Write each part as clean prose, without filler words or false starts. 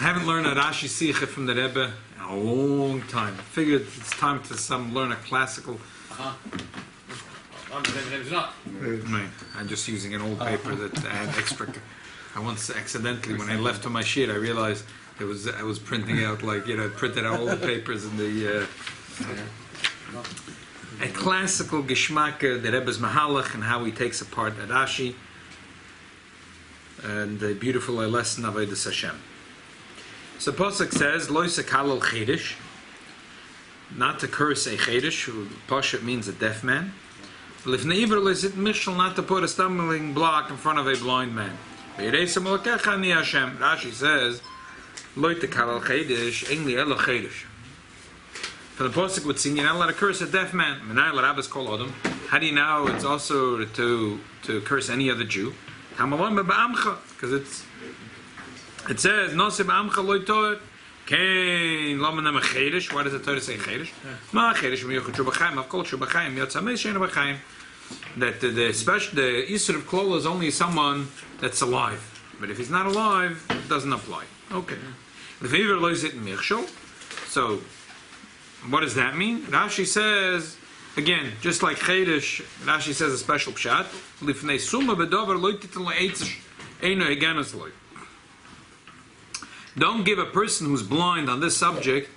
I haven't learned a Rashi sicha from the Rebbe in a long time. I figured it's time to learn a classical. I'm just using an old paper that I had extra. I once accidentally, when I left on my sheet, I realized I was printing out printed out all the papers in the. A classical geschmack, the Rebbe's Mahalach, and how he takes apart Rashi, and a beautiful lesson of Avodas Hashem. So Pasuk says, "Lo sekalal chedesh," not to curse a chedesh. Parshios means a deaf man. Lifnei iver lo sit mishal, not to put a stumbling block in front of a blind man. Be'ereisam lokecha ani Hashem. Rashi says, "Lo sekalal chedesh, ainli elo chedesh." For the Pasuk would sing, you're not allowed to curse a deaf man. How do you know it's also to curse any other Jew? Because it says, Nosib Amcha Loi Toer, Kain Lomanam Chedesh. Why does the Torah say Chedesh? Ma Chedesh Miyuchot Shubachayim, of course Shubachayim, Yotzamei Shein Bachayim. That the Yisur of Klol is only someone that's alive. But if he's not alive, it doesn't apply. Okay. So, what does that mean? Rashi says, again, just like Chedesh, Rashi says a special pshat. Lifnei suma bedover lo titel le'etzish eino heganos lo. Don't give a person who's blind on this subject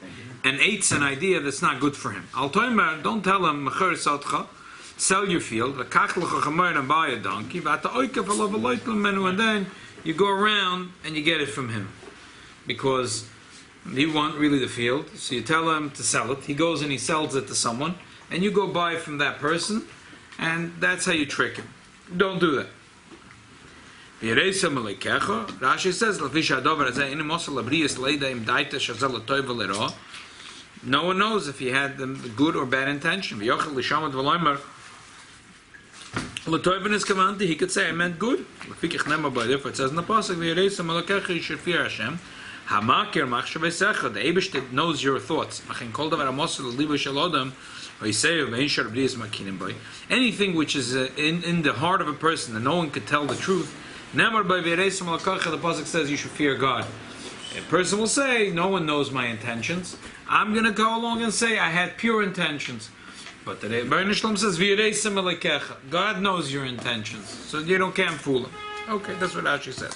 an idea that's not good for him. Al toimer, don't tell him mecher satcha, sell your field, v'kach lecha chamer and buy a donkey, v'ata oikef alav aloit l'menu, and then you go around and you get it from him, because you want really the field, so you tell him to sell it. He goes and he sells it to someone, and you go buy from that person, and that's how you trick him. Don't do that. Rashi says, no one knows if he had the good or bad intention. He could say, I meant good. Therefore it says in the pasuk, you should fear Hashem. The Eibishter knows your thoughts. Anything which is in the heart of a person that no one could tell the truth, the pasuk says you should fear God. A person will say, no one knows my intentions. I'm going to go along and say I had pure intentions. But the Rebbe says, God knows your intentions, so you can't fool him. Okay, that's what Rashi says.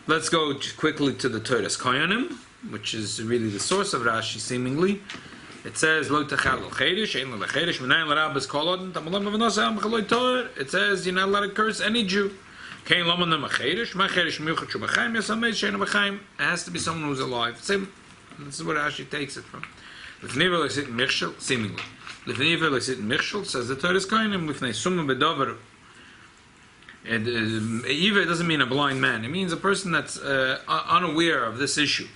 Let's go quickly to the Torah's Koyanim, which is really the source of Rashi, seemingly. It says, Lo techal chedesh, ein lo chedesh, v'nayin l'rabbis kol odin, tamalam v'nosam ch'loi Torah. It says, you're not allowed to curse any Jew. Kein lomanam chedesh, ma chedesh miyuchot shubachayim, yasamei shein b'chayim. It has to be someone who's alive. Same. This is where Rashi takes it from. L'fnei lo sit michshel, seemingly. L'fnei lo sit michshel, says the Torah's Koyanim, l'fnei summa bedover. And Iva doesn't mean a blind man. It means a person that's unaware of this issue.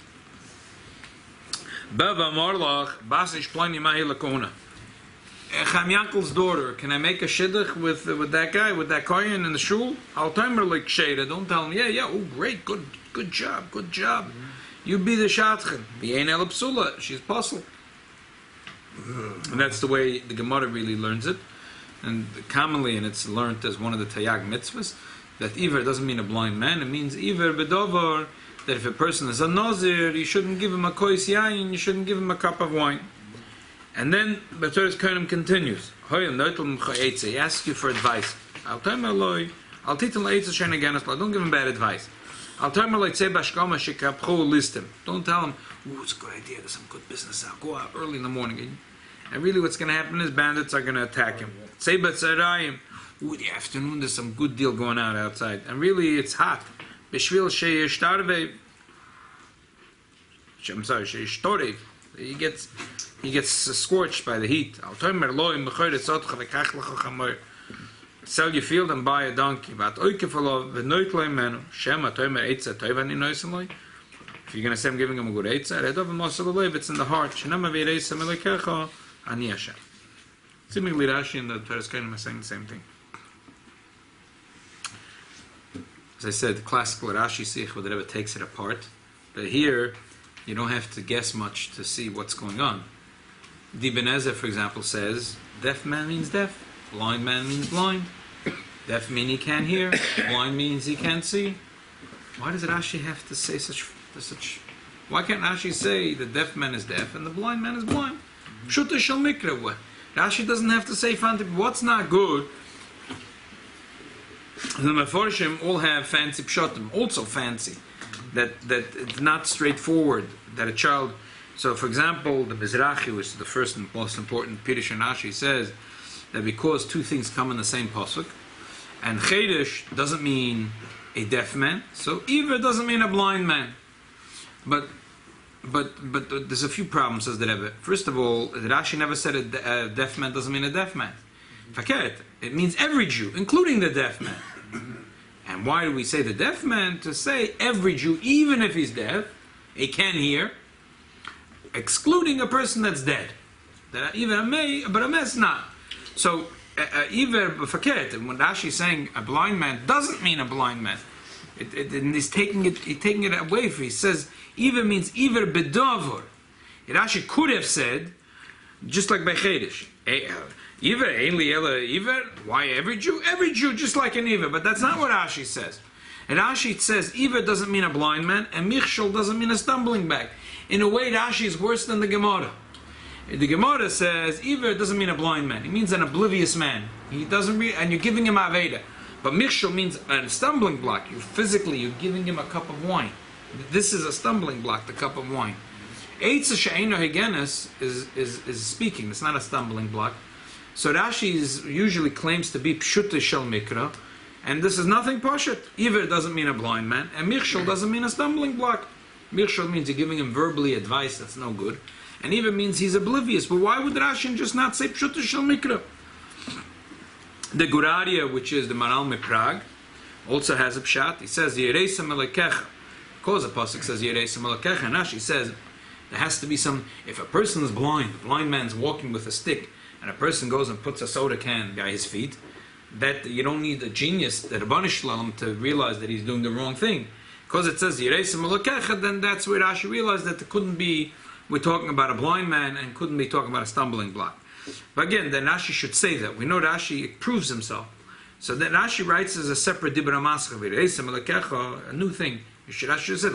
Bava Marlach, Basish Plani Mahila Cham Yankel's daughter, can I make a shidduch with that guy, with that kohen in the shul? I'll tell her like Shada. Don't tell him, oh great, good job. You be the shatchen. V'yein el psula, she's puzzled. And that's the way the Gemara really learns it. And commonly, and it's learned as one of the Tayag mitzvahs, that Iver doesn't mean a blind man, it means Iver bedover, that if a person is a Nazir, you shouldn't give him a kois yain, you shouldn't give him a cup of wine. And then the Torah's Kohanim continues, he asks you for advice. Don't give him bad advice. Don't tell him, it's a good idea, there's some good business out, go out early in the morning. And really what's going to happen is bandits are going to attack him. Say Batzarayim, the afternoon there's some good deal going on outside. And really it's hot. Bishvil sheyishtarvev. I'm sorry, sheyishtorev. He gets scorched by the heat. Sell your field and buy a donkey. If you're going to say I'm giving him a good eitzah, it's in the heart. Seemingly Rashi and the Torah's Kohanim are saying the same thing. As I said, classical Rashi sich, where the Rebbe takes it apart. But here, you don't have to guess much to see what's going on. Ibn Ezra, for example, says, deaf man means deaf, blind man means blind. Deaf means he can't hear, blind means he can't see. Why does Rashi have to say such? Why can't Rashi say the deaf man is deaf and the blind man is blind? Pshuta shel mikra. Rashi doesn't have to say what's not good. The Meforshim all have fancy pshatim, also fancy, that it's not straightforward, that a child. So, for example, the Mizrahi, which is the first and most important Pirush in Rashi, says that because two things come in the same pasuk, and Chedesh doesn't mean a deaf man, so Iver doesn't mean a blind man. But there's a few problems, says the Rebbe. First of all, Rashi never said a deaf man doesn't mean a deaf man. Faket, it means every Jew, including the deaf man. And why do we say the deaf man? To say every Jew, even if he's deaf, he can hear, excluding a person that's dead. That even a may, but a mess not. So, Iver faket, when Rashi is saying a blind man doesn't mean a blind man. And he's taking it away from. He says Iver means Iver bedavor. Rashi could have said, just like by Chedesh, Iver, Iver. Why every Jew? Every Jew, just like an Iver. But that's not what Rashi says. And Rashi says Iver doesn't mean a blind man, and Michshol doesn't mean a stumbling back. In a way, Rashi is worse than the Gemara. The Gemara says Iver doesn't mean a blind man; it means an oblivious man. He doesn't and you're giving him aveda. But Michshol means a stumbling block. You're giving him a cup of wine. This is a stumbling block, the cup of wine. Eitza she'eino hegenes is speaking. It's not a stumbling block. So Rashi usually claims to be pshuta shel mikra, and this is nothing pashut. Iver doesn't mean a blind man, and Michshol doesn't mean a stumbling block. Michshol means you're giving him verbally advice that's no good, and Iver means he's oblivious. But why would Rashi just not say pshuta shel mikra? The Guraria, which is the Maral Prague, also has a pshat. He says Yereisa Melekecha. Because the pasuk says Yereisa Melekecha, and Rashi says there has to be some. If a person is blind, a blind man's walking with a stick, and a person goes and puts a soda can by his feet, that you don't need a genius, the Rabbanu Shalom, to realize that he's doing the wrong thing. Because it says Yereisa Melekecha, then that's where Rashi realized that it couldn't be. We're talking about a blind man, and couldn't be talking about a stumbling block. But again, then Rashi should say that. We know Rashi proves himself. So then Rashi writes as a separate Dibra Mascha, a new thing. Rashi should have said,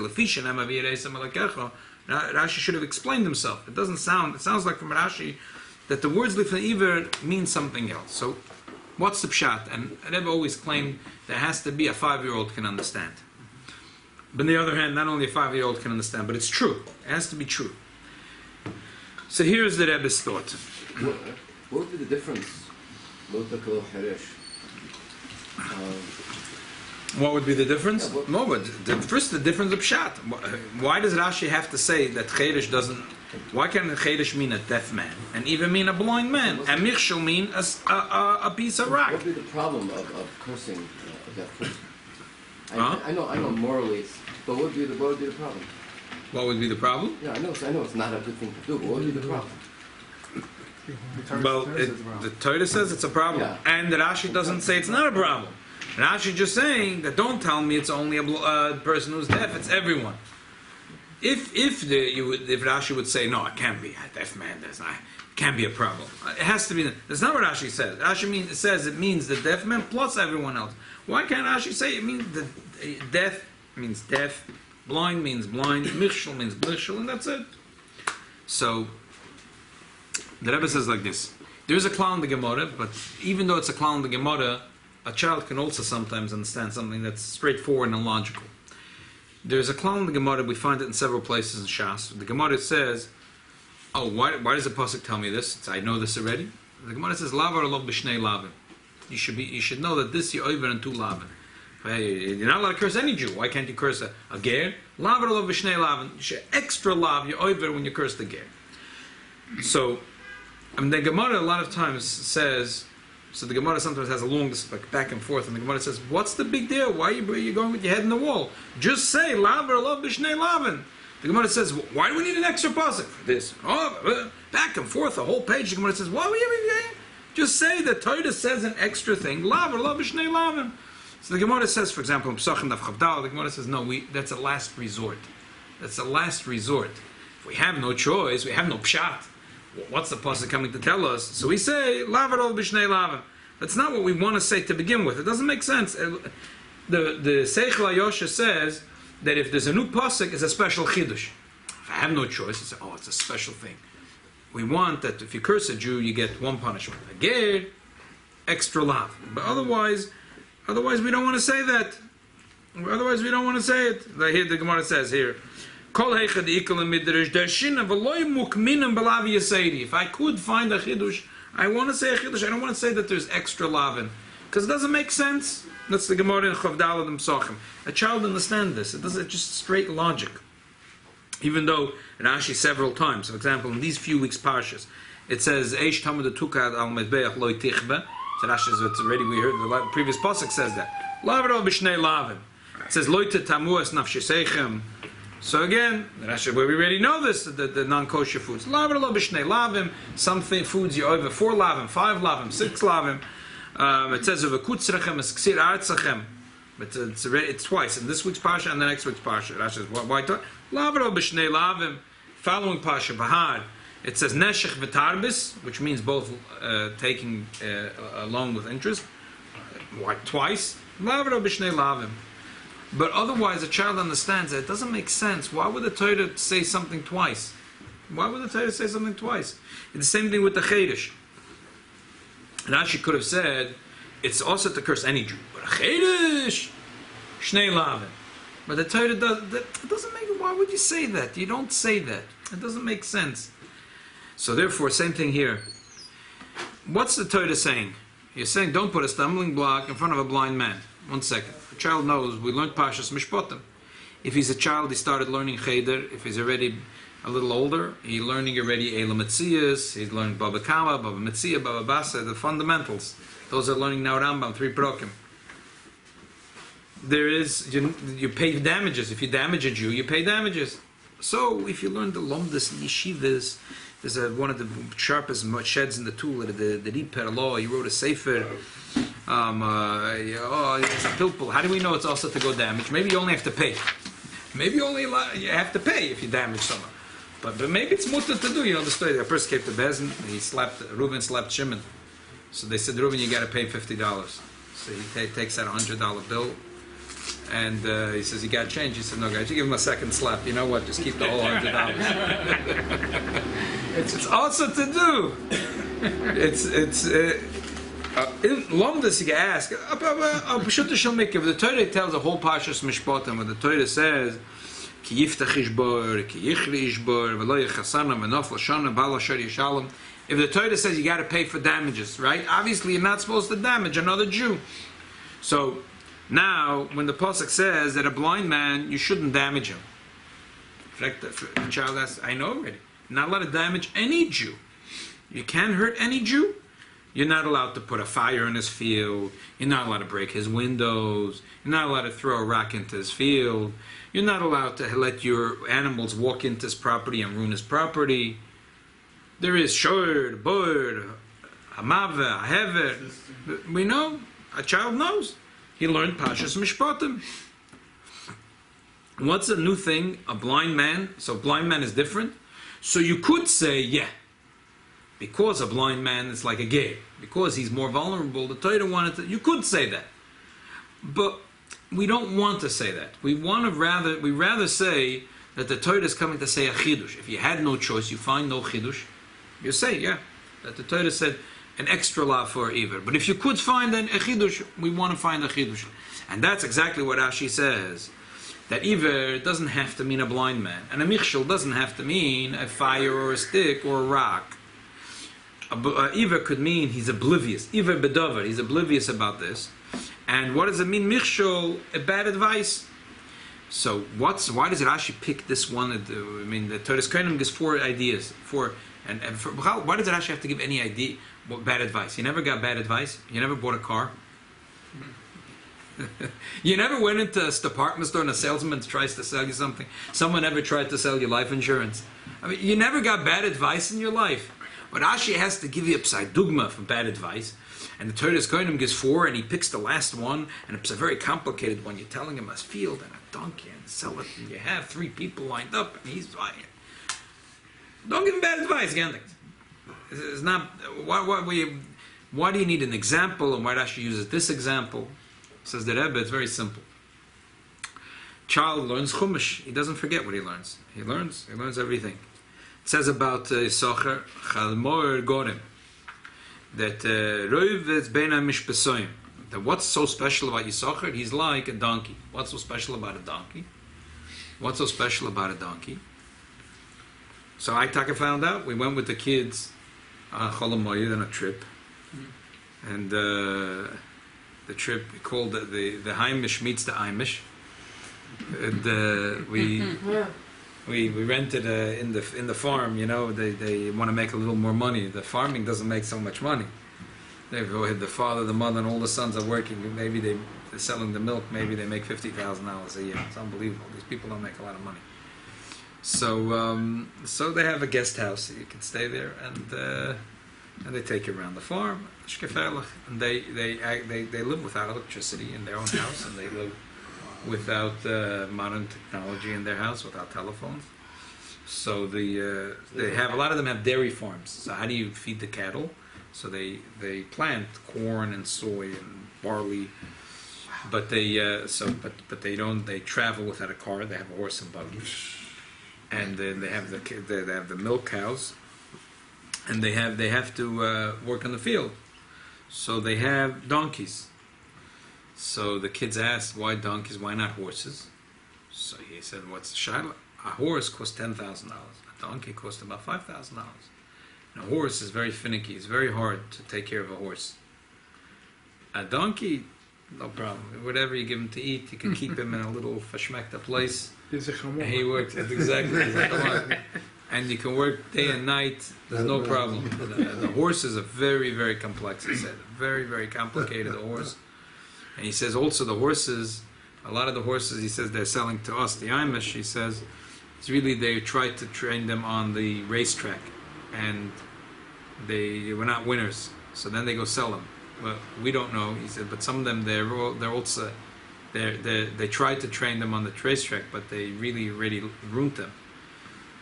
Rashi should have explained himself. It sounds like from Rashi that the words Lifnei Iver mean something else. So what's the pshat? And Rebbe always claimed there has to be a 5-year-old can understand. But on the other hand, not only a 5-year-old can understand, but it's true. It has to be true. So here's the Rebbe's thought. What would be the difference? What would be the difference? Yeah, No, but first the difference of pshat. Why does Rashi have to say that Chedesh doesn't? Why can't Chedesh mean a deaf man and even mean a blind man and Michshol mean a piece of rock? What would be the problem of cursing a deaf person? I know morally, but what would be the problem? What would be the problem? Yeah, I know it's not a good thing to do, but what would be the problem? Well, the Torah says it's a problem, Yeah. and the Rashi doesn't say it's not a problem. Rashi just saying that don't tell me it's only a person who's deaf; it's everyone. If Rashi would say no, it can't be a deaf man. It can't be a problem. It has to be. That's not what Rashi says. Rashi it means the deaf man plus everyone else. Why can't Rashi say it means the deaf means deaf, blind means blind, Michshol means Michshol, and that's it. So the Rebbe says like this: there's a klal in the Gemara, but even though it's a klal in the Gemara, a child can also sometimes understand something that's straightforward and logical. There's a klal in the Gemara. We find it in several places in Shas. The Gemara says, "Oh, why does the pasuk tell me this? I know this already." The Gemara says, "Lavar lo b'shnei lavin." You should know that this you over and two lavin. You're not allowed to curse any Jew. Why can't you curse a ger? Lavar lo b'shnei lavin. You should extra lav you over when you curse the ger. So, the Gemara a lot of times says. So the Gemara sometimes has a long back and forth, and the Gemara says, "What's the big deal? Why are you going with your head in the wall? Just say lavar lo b'shnei lavin." The Gemara says, "Why do we need an extra pasuk for this?" Oh, back and forth, the whole page. The Gemara says, "Why are we just say the Torah says an extra thing, lavar lo b'shnei lavin." So the Gemara says, for example, in Pesachim Daf Chavdal, the Gemara says, "No, that's a last resort. That's a last resort. If we have no choice, we have no pshat. What's the pasuk coming to tell us?" So we say, lavar lo b'shnei lavin. That's not what we want to say to begin with. It doesn't make sense. the Seichel Yosha says that if there's a new pasuk, it's a special chidush. If I have no choice, I say, oh, it's a special thing. We want that if you curse a Jew, you get one punishment. Again, extra lav. But otherwise we don't want to say that. Otherwise we don't want to say it. Like here the Gemara says here, Kol heichad ikal midrash darshin v'loy mukminam b'lav yisaydi. If I could find a chidush, I want to say a chidush. I don't want to say that there's extra lavin, because it doesn't make sense. That's the Gemara in Chavdalad and Psachim. A child understands this. It doesn't. It's just straight logic. Even though Rashi several times, for example, in these few weeks parshas, it says Eish Tamud Tukad al Medbeach Loy Tichbe. So Rashi, it's already we heard the previous pasuk says that. Lavro b'shnei lavin. It says Loy Tamuas nafsheseichem. So again, Rashi, where we already know this, the non-kosher foods. Lavro b'shnei lavim. Some foods you over 4 lavim, 5 lavim, 6 lavim. It says of a kutzrechem es ksir artzachem. It's twice in this week's parsha and the next week's parsha. Rashi says why? Lavro b'shnei lavim. Following parsha Bahar, it says neshech v'tarbis, which means both taking along with interest. Why twice? Lavro b'shnei lavim. But otherwise, a child understands that it doesn't make sense. Why would the Torah say something twice? Why would the Torah say something twice? It's the same thing with the chedesh. Rashi could have said it's also to curse any Jew, but a chedesh, shnei lavim. But the Torah doesn't make it. Why would you say that? You don't say that. It doesn't make sense. So therefore, same thing here. What's the Torah saying? You're saying don't put a stumbling block in front of a blind man. 1 second. A child knows. We learned parshas mishpatim. If he's a child, he started learning cheder. If he's already a little older, he's learning already Elam Metzias. He's learning Baba Kama, Baba Metzia, Baba Basa, the fundamentals. Those are learning now Rambam, 3 Prokim. There is, you pay damages. If you damage a Jew, you pay damages. So if you learn the lomdas and yeshivas, there's one of the sharpest sheds in the tool, the Riper law. He wrote a sefer. It's a pilpul. How do we know it's also to go damage? Maybe you only have to pay. Maybe you have to pay if you damage someone. But maybe it's mutter to do. You know the story. The person came to Bezin. Reuven slapped Shimon. So they said, Reuven, you got to pay $50. So he takes out $100 bill. And he says, you got change? He said, no, guys, you give him a second slap. You know what? Just keep the whole $100. It's also to do. In Lomdas, you can ask, if the Torah tells a whole parshas mishpatim, where the Torah says, Ki yiftach ishbor, ki yichri ishbor, v'lo yechasana, v'nof l'shana, b'al asher yishalom. If the Torah says you got to pay for damages, right? Obviously, you're not supposed to damage another Jew. So, now, when the pasuk says that a blind man, you shouldn't damage him. In fact, the child asks, I know already. You're not allowed to damage any Jew. You can't hurt any Jew. You're not allowed to put a fire in his field. You're not allowed to break his windows. You're not allowed to throw a rock into his field. You're not allowed to let your animals walk into his property and ruin his property. There is shor, bor, hamava, hever. We know. A child knows. He learned parshas mishpatim. What's a new thing? A blind man. So blind man is different. So you could say, yeah, because a blind man is like a gay, because he's more vulnerable, the Torah wanted to. You could say that, but we don't want to say that. We rather say that the Torah is coming to say a chidush. If you had no choice, you find no chidush, you say, yeah, that the Torah said an extra law for Iver. But if you could find a chidush, we want to find a chidush. And that's exactly what Rashi says. That Iver doesn't have to mean a blind man. And a michshel doesn't have to mean a fire or a stick or a rock. Iver could mean he's oblivious. Iver bedover, he's oblivious about this. And what does it mean, michshel? A bad advice. So why does Rashi pick this one? I mean, the Torah's Kohanim gives 4 ideas. Why does Rashi have to give any idea? Bad advice. You never got bad advice. You never bought a car. You never went into a department store and a salesman tries to sell you something. Someone ever tried to sell you life insurance. I mean, you never got bad advice in your life. But Rashi has to give you a psaidugma for bad advice. And the Torah's Kohanim gives 4, and he picks the last one, and it's a very complicated one. You're telling him a field and a donkey and sell it, and you have 3 people lined up, and he's buying it. Don't give him bad advice, again. It's not. Why do you need an example, and why Rashi uses this example? Says the Rebbe, it's very simple. Child learns chumash. He doesn't forget what he learns. He learns everything. It says about Yisachar, Chalmor Gorim, that Roiv is Beina Mishpesoim. That what's so special about Yisachar? He's like a donkey. What's so special about a donkey? What's so special about a donkey? So I found out. We went with the kids Cholamoyed on a trip, and the trip we called the Heimish meets the Eimish. And we rented in the farm. You know, they want to make a little more money. The farming doesn't make so much money. They go ahead. The father, the mother, and all the sons are working. Maybe they're selling the milk. Maybe they make $50,000 a year. It's unbelievable. These people don't make a lot of money. So they have a guest house. You can stay there, and they take you around the farm. And they live without electricity in their own house, and they live without modern technology in their house, without telephones. So they have a lot of them have dairy farms. So how do you feed the cattle? So they plant corn and soy and barley, but they don't. They travel without a car. They have a horse and buggy, and then they have the milk cows, and they have to work on the field. So they have donkeys. So the kids asked, why donkeys? Why not horses? So he said, what's the shaila? A horse costs $10,000. A donkey costs about $5,000. And a horse is very finicky. It's very hard to take care of a horse. A donkey, no problem. Whatever you give him to eat, you can keep him in a little fashmekta place. He's a chamor. And he works exactly. And you can work day and night. There's no problem. The horse is a very, very complex. He said, very, very complicated horse. And he says also the horses, a lot of the horses, he says they're selling to us, the Amish, he says, it's really they try to train them on the racetrack, and they were not winners, so then they go sell them. Well, we don't know, he said, but some of them they tried to train them on the racetrack, but they really ruined them.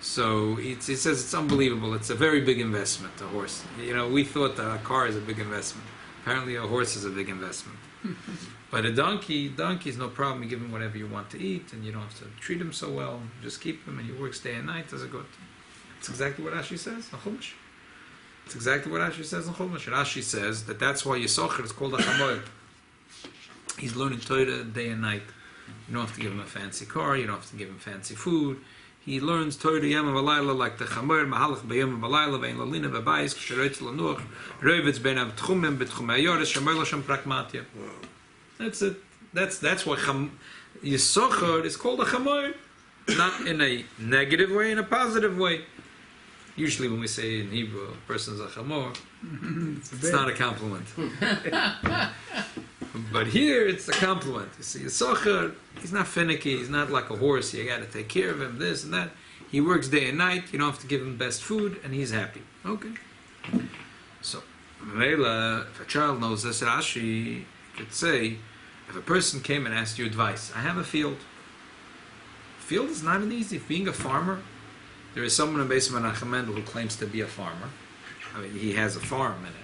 So he says it's unbelievable. It's a very big investment, a horse. You know, we thought that a car is a big investment. Apparently a horse is a big investment. But a donkey's no problem. You give him whatever you want to eat, and you don't have to treat him so well. Just keep him, and he works day and night. Does it good? It's exactly what Rashi says in Chumash. It's exactly what Rashi says in Chumash. Rashi says that's why Yisachar is called a chamoy. He's learning Torah day and night. You don't have to give him a fancy car. You don't have to give him fancy food. He learns Torah Yom V'Layla like the Chamer Mahalach B'Yom V'Layla Ve'in Lalina V'Bayis K'Sheroitz L'Nuach Revitz Bein Avtchumim B'Tchumei Yoresh Shomer L'Shem Pragmatia. That's it. That's why Yisachar is called a Chamer, not in a negative way, in a positive way. Usually when we say in Hebrew a person's a Chamer, it's not a compliment. But here it's a compliment. You see, Yisachar, he's not finicky, he's not like a horse, you gotta take care of him, this and that. He works day and night, you don't have to give him best food, and he's happy. Okay. So, if a child knows this, Rashi could say, if a person came and asked you advice, I have a field. Field is not an easy. Being a farmer, there is someone in Beis Menachem Mendel who claims to be a farmer. I mean, he has a farm, and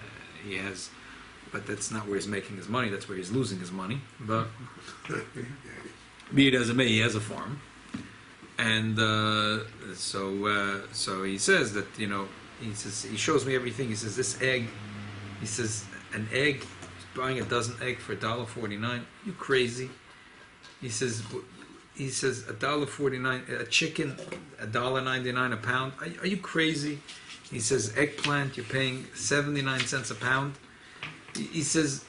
but that's not where he's making his money. That's where he's losing his money. But be it as it may, he has a farm, and so he says that he shows me everything. He says this egg. He says an egg. He's buying a dozen egg for $1.49. You crazy? He says $1.49 a chicken, $1.99 a pound. Are you crazy? He says eggplant. You're paying 79 cents a pound. He says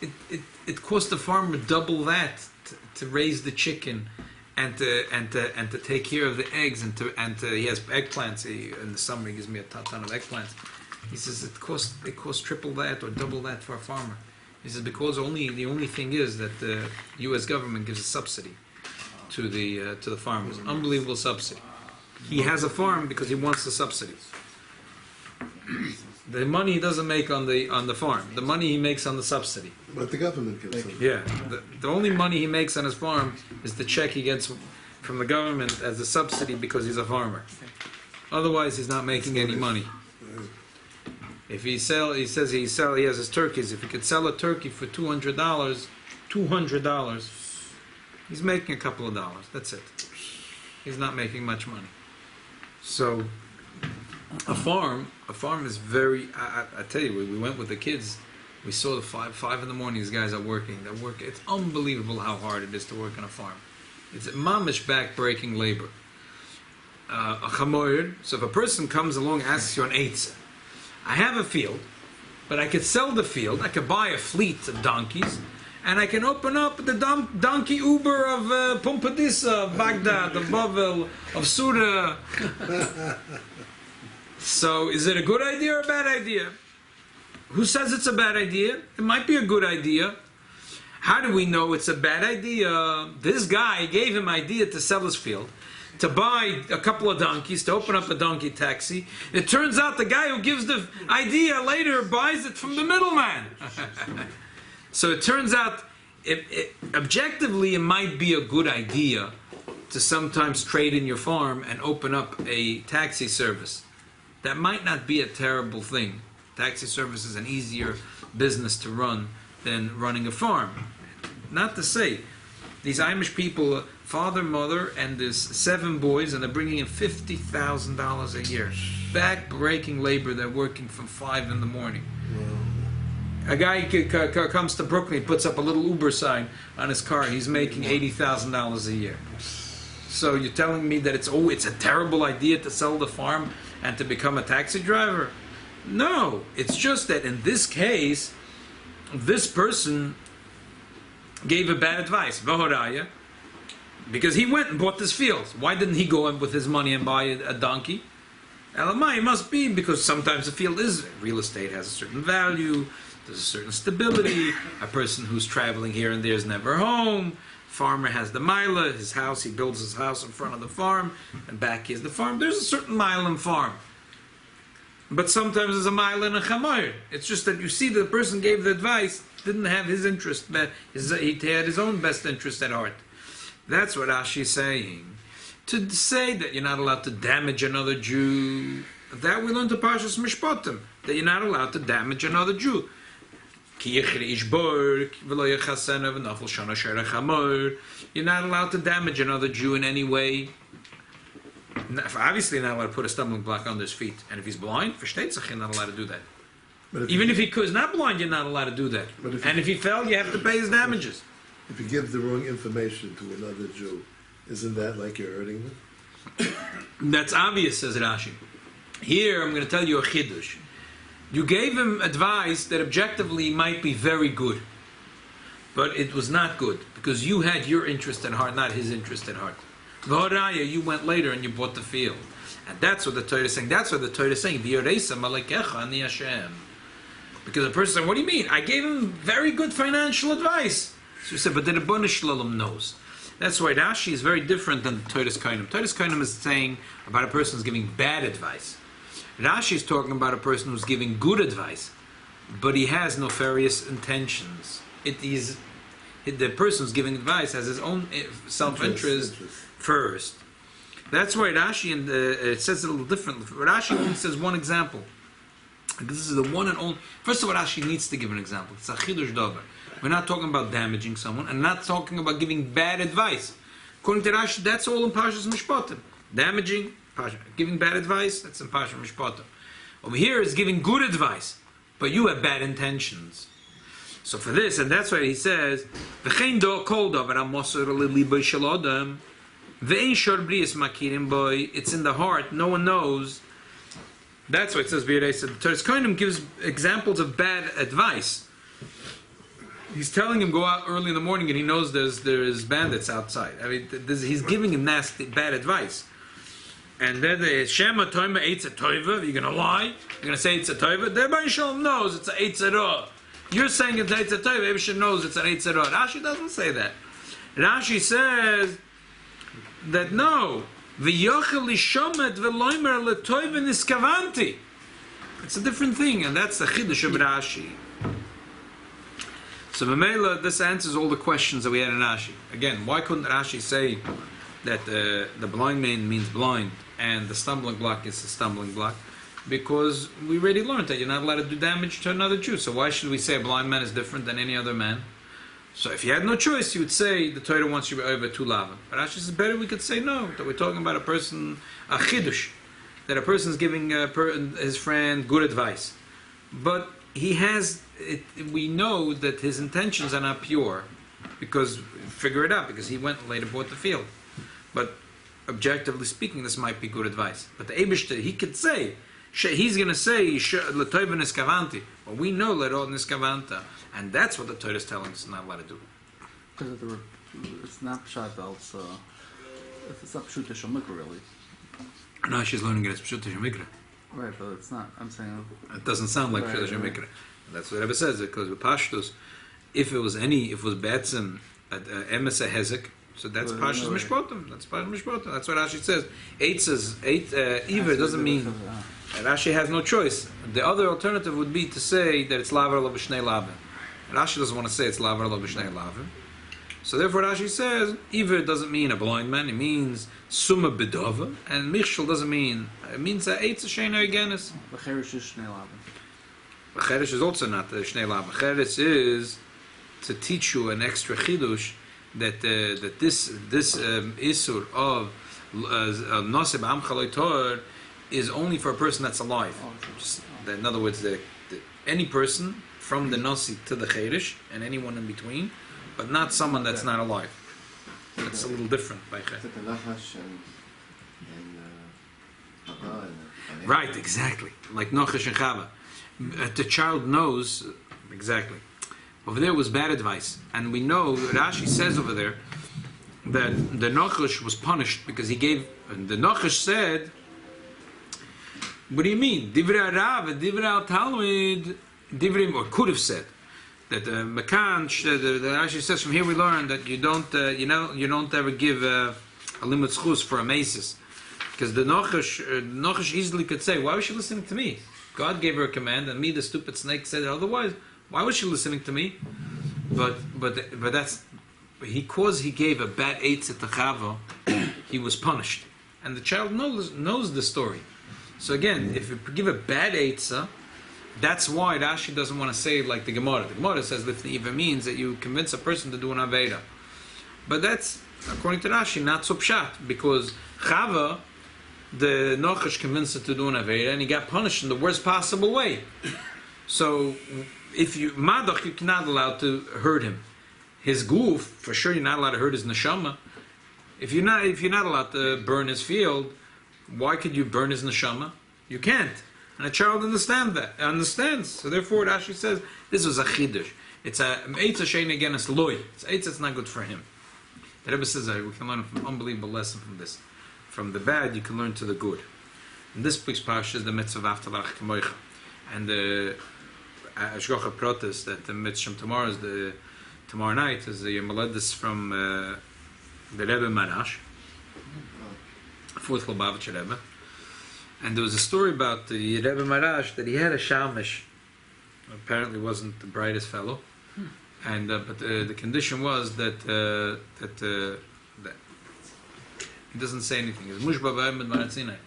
it costs the farmer double that to raise the chicken, and to take care of the eggs, and he has eggplants. In the summer he gives me a ton of eggplants. He says it costs triple that or double that for a farmer. He says because the only thing is that the U.S. government gives a subsidy to the farmers, unbelievable subsidy. He has a farm because he wants the subsidies. The money he doesn't make on the farm. The money he makes on the subsidy. But the government gives him. Yeah. The only money he makes on his farm is the check he gets from the government as a subsidy because he's a farmer. Otherwise, he's not making any money. If he has his turkeys. If he could sell a turkey for $200, $200, he's making a couple of dollars. That's it. He's not making much money. So a farm is very. I tell you, we went with the kids. We saw the 5 in the morning. These guys are working. It's unbelievable how hard it is to work on a farm. It's mamish back-breaking labor. A chamoyer. So if a person comes along and asks you an eitzah, I have a field, but I could sell the field. I could buy a fleet of donkeys, and I can open up the donkey Uber of Pumpadissa, of Baghdad, of Bavel, of Surah. So is it a good idea or a bad idea? Who says it's a bad idea? It might be a good idea. How do we know it's a bad idea? This guy gave him idea to sell his field, to buy a couple of donkeys, to open up a donkey taxi. It turns out the guy who gives the idea later buys it from the middleman. So it turns out, objectively, it might be a good idea to sometimes trade in your farm and open up a taxi service. That might not be a terrible thing. Taxi service is an easier business to run than running a farm. Not to say, these Amish people, father, mother, and there's 7 boys, and they're bringing in $50,000 a year. Back-breaking labor, they're working from 5 in the morning. A guy comes to Brooklyn, puts up a little Uber sign on his car, he's making $80,000 a year. So you're telling me that it's a terrible idea to sell the farm and to become a taxi driver? No, it's just that in this case, this person gave a bad advice, Vahoraya, because he went and bought this field. Why didn't he go in with his money and buy a donkey? Elamai, it must be because sometimes the field real estate has a certain value, there's a certain stability, a person who's traveling here and there is never home, farmer has the mila, his house, he builds his house in front of the farm, and back is the farm. There's a certain mile in farm. But sometimes there's a mile and a chamoyer. It's just that you see that the person gave the advice, didn't have his interest, he had his own best interest at heart. That's what Rashi is saying. To say that you're not allowed to damage another Jew, that we learn to parshas mishpatim, that you're not allowed to damage another Jew. You're not allowed to damage another Jew in any way. Obviously, you're not allowed to put a stumbling block under his feet. And if he's blind, you're not allowed to do that. Even if he is not blind, you're not allowed to do that. And if he fell, you have to pay his damages. If you give the wrong information to another Jew, isn't that like you're hurting them? That's obvious, says Rashi. Here, I'm going to tell you a chidush. You gave him advice that objectively might be very good, but it was not good because you had your interest at heart, not his interest at heart. V'horaya, you went later and you bought the field, and that's what the Torah is saying. That's what the Torah is saying. V'yoreisa malakecha ani Hashem. Because the person said, "What do you mean? I gave him very good financial advice." So he said, "But the Rebbeinu Shalom knows." That's why Rashi is very different than Torah's Kainim. Torah's Kainim is saying about a person who's giving bad advice. Rashi is talking about a person who's giving good advice, but he has nefarious intentions. The person who's giving advice has his own self-interest first. That's why Rashi, it says it a little differently. Rashi only says one example. This is the one and only. First of all, Rashi needs to give an example. It's a chidush davar. We're not talking about damaging someone, and not talking about giving bad advice. According to Rashi, that's all in parshas mishpatim. Damaging, giving bad advice, that's in parshas mishpatim. Over here is giving good advice, but you have bad intentions. So for this, and that's why he says, "V'chein do kol davar amosor leliboy shel adam, ve'ein shor brias makirim boy." It's in the heart. No one knows. That's why it says B'yirei. The Torah's Kainim gives examples of bad advice. He's telling him go out early in the morning, and he knows there's bandits outside. I mean, he's giving him nasty, bad advice. And then the Shema Toima Eitz Toiva. You're going to lie. You're going to say it's a Toiva. The Rebbeinu Shalom knows it's a Eitz Ra. You're saying it's Eitz Toiva. Everyone knows it's an Eitz Ra. Rashi doesn't say that. Rashi says that no. V'yochel lishomet v'loimer letoiva niskavanti. It's a different thing, and that's the chidush of Rashi. So Mamela, this answers all the questions that we had in Rashi. Again, why couldn't Rashi say that the blind man means blind and the stumbling block is a stumbling block? Because we already learned that you're not allowed to do damage to another Jew. So why should we say a blind man is different than any other man? So if you had no choice, you would say the Torah wants you over two lavin. But Rashi says better we could say no, that we're talking about a person, a chidush, that a person is giving his friend good advice. But he has, we know that his intentions are not pure, because, figure it out, because he went and later bought the field. But objectively speaking, this might be good advice. But the Eibishter, he could say, he's going to say, l'toiv niskavanti. Well, we know l'rod niskavanta. And that's what the Torah is telling us not allowed to do. Because it's not pshat else. It's not pshuta shemikra really. No, she's learning it as pshuta shemikra. Right, but it's not. I'm saying it doesn't sound like pshuta shemikra. That's what Rebbe says. Because with parshios, if it was betzim emesa hezek, so that's parshas mishpotim. That's parshas mishpotim. That's what Rashi says. Either doesn't mean. Rashi has no choice. The other alternative would be to say that it's lavar lo b'shnei lavin. Rashi doesn't want to say it's lavar lo b'shnei lavin. So therefore Rashi says, Iver doesn't mean a blind man, it means summa b'dova, and Michshel doesn't mean, it means eitz sheina egenis. V'cheresh is shnei lavin. V'cheresh is also not the shnei lavin. V'cheresh is to teach you an extra chidush that this isur of noseb amcha lo tor is only for a person that's alive. Just, in other words, any person from the nasi to the cheresh and anyone in between, but not someone that's not alive. That's a little different. Right, exactly. Like Nochash and Chava. The child knows, exactly. Over there was bad advice. And we know, Rashi says over there, that the Nochash was punished because he gave, and the Nochash said, what do you mean? Divrei Rav, Divrei Al-Talmud, Divrei, or could have said, that Makan, the Rashi says from here we learn that you don't ever give a limit schus for a maces, because the Nochash easily could say, why was she listening to me? God gave her a command, and me, the stupid snake, said it otherwise. Why was she listening to me? But that's because he gave a bad eitzah to Chava, he was punished, and the child knows the story. So again, if you give a bad eitzah, that's why Rashi doesn't want to say it like the Gemara. The Gemara says lifnei even means that you convince a person to do an Aveda. But that's, according to Rashi, not so pshat, because Chava, the Nochash convinced her to do an Aveda, and he got punished in the worst possible way. So, if you, Madach, you're not allowed to hurt him. His goof, for sure you're not allowed to hurt his neshama. If you're not allowed to burn his field, why could you burn his neshama? You can't. And a child understands. So therefore Rashi says, this was a chidush. It's a eitz shein again, it's loy. It's eitz that's not good for him. The Rebbe says we can learn an unbelievable lesson from this. From the bad, you can learn to the good. And this week's parsha is the Mitzvah Avtalach Kemoicha. And the Ashgocha protest that the Mitzvah tomorrow night is the Yemeledis from the Rebbe Marash, fourth Lubavitcher Rebbe. And there was a story about the Rebbe Marash that he had a shamish. Apparently wasn't the brightest fellow. And but the condition was that he doesn't say anything. It's mushba b'ayim b'maratzinai.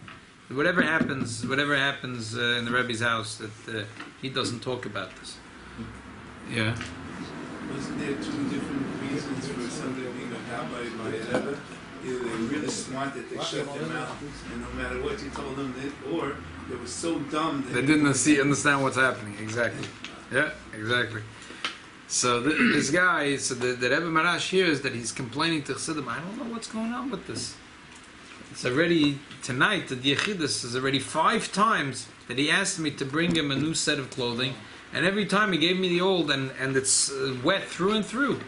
Whatever happens in the Rebbe's house, that he doesn't talk about this. Yeah. Wasn't there two different reasons for somebody being attacked by a Rebbe? Either they were really smart that they shut them out, and no matter what you told them, or they were so dumb that they didn't understand what's happening. Exactly. Yeah, exactly. So this guy, so the Rebbe Marash hears that he's complaining to Chassidim, I don't know what's going on with this. It's already, tonight, the Yechidus is already 5 times that he asked me to bring him a new set of clothing, and every time he gave me the old, and it's wet through and through.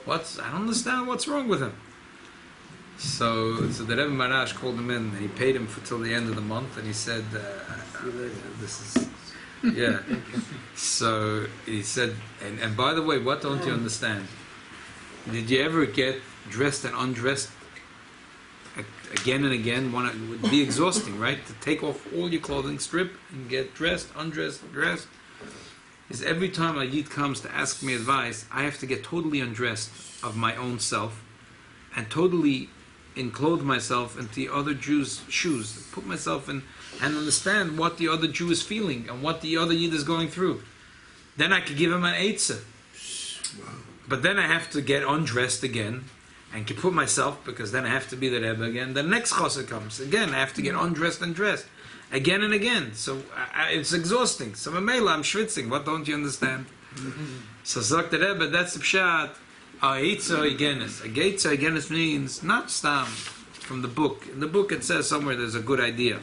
I don't understand what's wrong with him. So the Rebbe Marash called him in, and he paid him till the end of the month, and he said, this is, yeah. So he said, and by the way, what don't you understand? Did you ever get dressed and undressed again and again? It would be exhausting, right? To take off all your clothing, strip, and get dressed, undressed, dressed. Is every time a Yid comes to ask me advice, I have to get totally undressed of my own self, and totally enclothe myself into the other Jew's shoes, put myself in, and understand what the other Jew is feeling and what the other Yid is going through. Then I could give him an eitzah. But then I have to get undressed again and put myself, because then I have to be the Rebbe again. The next chassid comes. Again, I have to get undressed and dressed. Again and again. So it's exhausting. So Mamela, I'm schwitzing. What don't you understand? So sagt the Rebbe, that's the pshat. Aitza Igenis. Aitza Igenis means not stam from the book. In the book it says somewhere there's a good idea.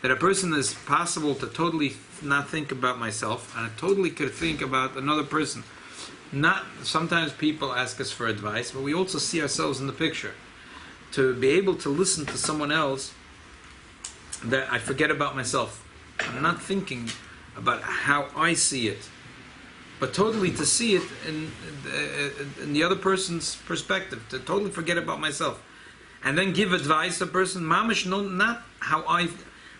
That a person is possible to totally not think about myself, and I totally could think about another person. Not sometimes people ask us for advice, but we also see ourselves in the picture. To be able to listen to someone else, that I forget about myself. I'm not thinking about how I see it, but totally to see it in the other person's perspective. To totally forget about myself, and then give advice to a person. Mamish, no, not how I,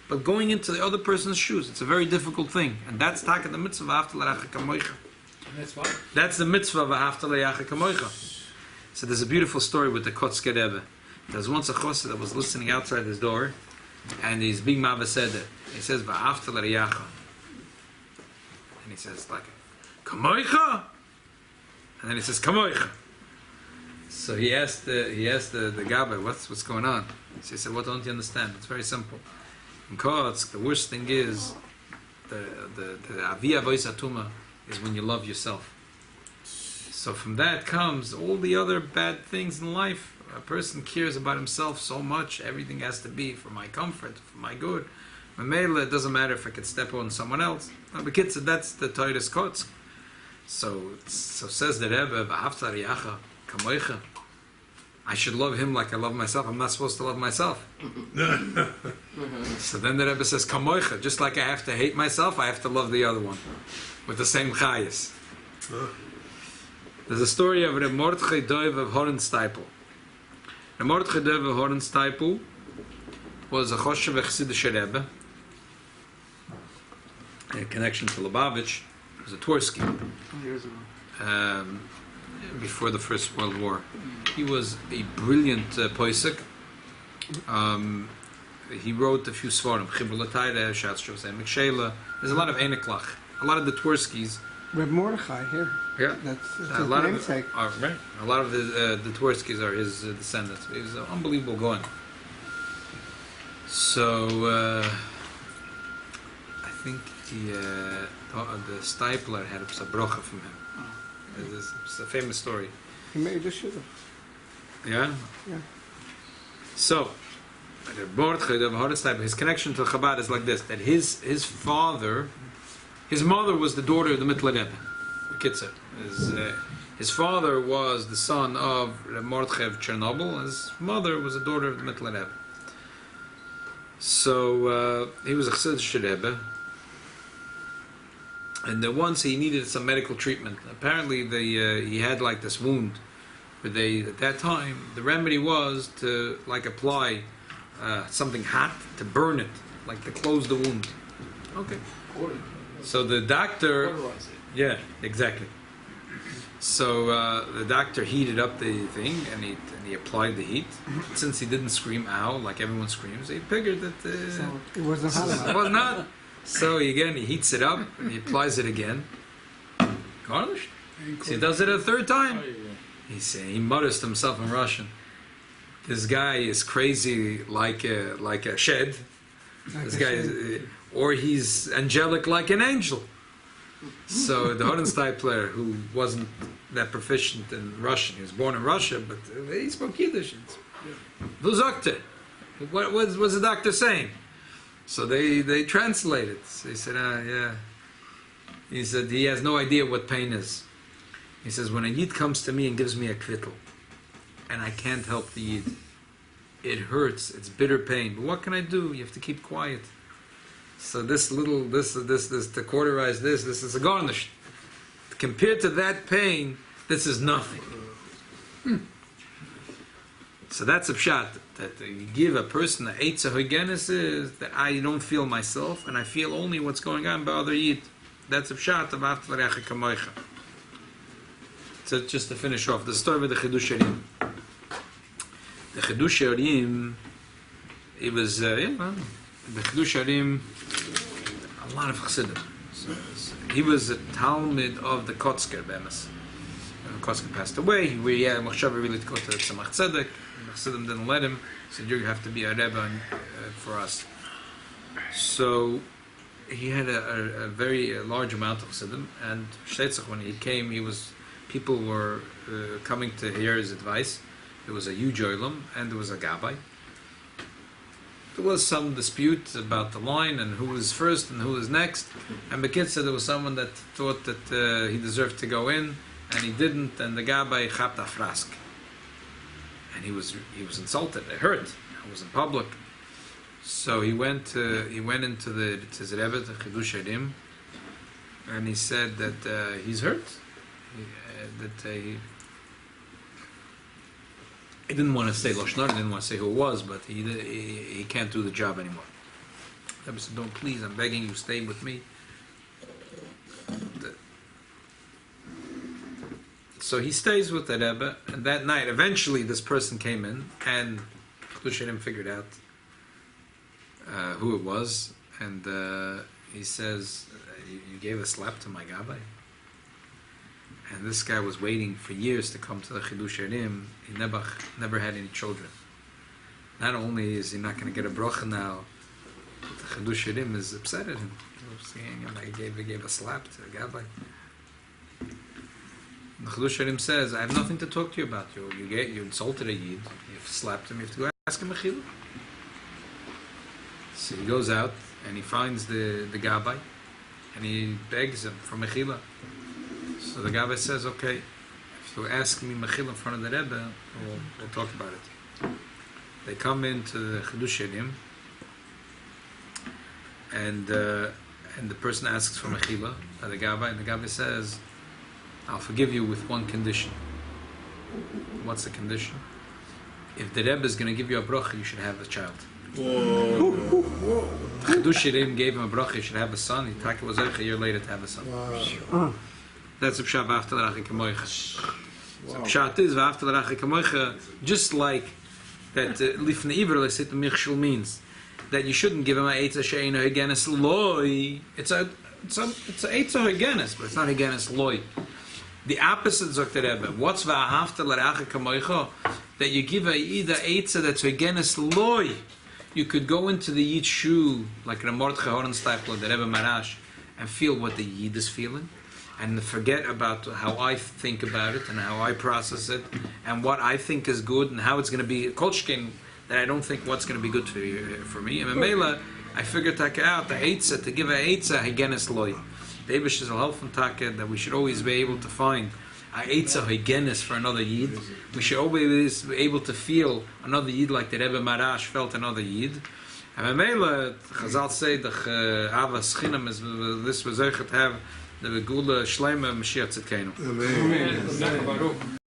but going into the other person's shoes. It's a very difficult thing, and that's taka the mitzvah after l'racha kamoicha. That's what? That's the mitzvah of after l'racha kamoicha. So there's a beautiful story with the Kotzker Rebbe. There's once a chassid that was listening outside his door, and he's being mavaseder. He says va'afta l'racha, and he says like kamoicha, and then he says kamoicha. So he asked the Gabbai, what's going on? So he said, what don't you understand? It's very simple. In Kotsk, the worst thing is the aviyah voisatuma is when you love yourself. So from that comes all the other bad things in life. A person cares about himself so much. Everything has to be for my comfort, for my good. Mamela, it doesn't matter if I could step on someone else. No, but kids, that's the Torah's Kotsk. So says the Rebbe, v'ahavta riyacha kamoicha. I should love him like I love myself. I'm not supposed to love myself. So then the Rebbe says, kamoicha. Just like I have to hate myself, I have to love the other one with the same chayas. There's a story of Reb Mordechai Doiv of Horensteipel. Reb Mordechai Doiv of Horensteipel was a choshev Chassidish Rebbe, in connection to Lubavitch. He was a Tversky. Years ago. Before the First World War. He was a brilliant poisek. He wrote a few svarim, Chibur L'Tayre, Shatz Shosei Mikshela. There's a lot of Eneklach. A lot of the Twerskis. Reb Mordechai here. Yeah. That's his a lot namesake. Right. A lot of the Twerskis are his descendants. He was an unbelievable going. So I think the Stipler had a brocha from him. It's a famous story. He made the shidduch. Yeah? Yeah. So, his connection to Chabad is like this, that his father, his mother was the daughter of the Mittler Rebbe, Kitzer. His father was the son of Mordechai of Chernobyl, and his mother was the daughter of the Mittler Rebbe. So, he was a Chassidish Rebbe, and then once he needed some medical treatment. Apparently, he had like this wound. But at that time, the remedy was to like apply something hot to burn it, like to close the wound. Okay. So the doctor. Yeah, exactly. So the doctor heated up the thing, and he applied the heat. Since he didn't scream "ow" like everyone screams, he figured that So it wasn't hot enough. it was not. So he heats it up and he applies it again. Garnished. So he does it a third time. He mutters to himself in Russian. This guy is crazy like a shed. This guy is, or he's angelic like an angel. So the Horensteipler, who wasn't that proficient in Russian, he was born in Russia, but he spoke Yiddish. What was the doctor saying? So they translated. So he said, yeah. He said he has no idea what pain is. He says, when a Yid comes to me and gives me a kvittel, and I can't help the Yid, it hurts, it's bitter pain. But what can I do? You have to keep quiet. So this to cauterize this is a garnish. Compared to that pain, this is nothing. So that's a pshat. That you give a person an eitz hoigenes is that I don't feel myself, and I feel only what's going on by other Yid. That's a pshat of after l'recha kamoicha. So just to finish off, the story with the Kedoshim. The Kedoshim, it was, the Kedoshim, a lot of Chassidim. So he was a Talmud of the Kotzker Bemis. Koska passed away. We had Machshava really to go to Tzemach Tzedek. Chassidim didn't let him. He said, you have to be a Rebbe for us. So he had a very large amount of Chassidim, and Shtetzach, when he came, people were coming to hear his advice. There was a huge oilam, and there was a gabbai. There was some dispute about the line and who was first and who was next. And Bekitza, there was someone that thought that he deserved to go in, and he didn't. And the gabbai chapped a frask, and he was insulted. It hurt. It was in public. So he went into the Rebbe, the Kedoshim, and he said that he's hurt. He didn't want to say Lashon, he didn't want to say who it was, but he can't do the job anymore. The Rebbe said, "Don't, please, I'm begging you, stay with me." So he stays with the Rebbe, and that night, eventually, this person came in, and Kedoshim figured out who it was, and he says, "You gave a slap to my gabbai." And this guy was waiting for years to come to the Kedoshim. He never had any children. Not only is he not going to get a bracha now, but the Kedoshim is upset at him. I gave a slap to the gabbai. The Kedoshim says, "I have nothing to talk to you about. You insulted a yid. You slapped him. You have to go ask him a chiluk." So he goes out and he finds the gabbai, and he begs him for mechila. So the gabbai says, "Okay, if you ask me mechila in front of the Rebbe, we'll talk about it." They come into the Kedoshim, and the person asks for mechila by the gabbai, and the gabbai says, "I'll forgive you with one condition." What's the condition? If the Rebbe is going to give you a bracha, you should have a child. Kedoshim gave him a bracha, he should have a son. He was a year later to have a son. Wow. That's a pshat v'afta l'rachi kamoicha. So pshat is v'afta l'rachi kamoicha, just like that lifnei iver l'sit michshul means that you shouldn't give him a eitza she'eino higenes loy. It's a eitza higenes, but it's not higenes loy. The opposite is the Rebbe. What's v'afta l'rachi kamoicha? That you give a eitza that's higenes loy. You could go into the Yid shoe, like a Mordechai Horensteipler, the Rebbe Marash, and feel what the Yid is feeling, and forget about how I think about it, and how I process it, and what I think is good, and how it's going to be kolshkin, that I don't think what's going to be good for me. And Memela, I figured out the Eitzah, to give a Eitzah, Higenes Loi. The Eibush is a helpful taka that we should always be able to find a Eitzah Higenes for another Yid. We should always be able to feel another Yid like the Rebbe Marash felt another Yid. And Memela, Chazal say, the Avas Chinam is this was to have the Gula Shleima Mashiach Tzidkenu. Amen. Amen.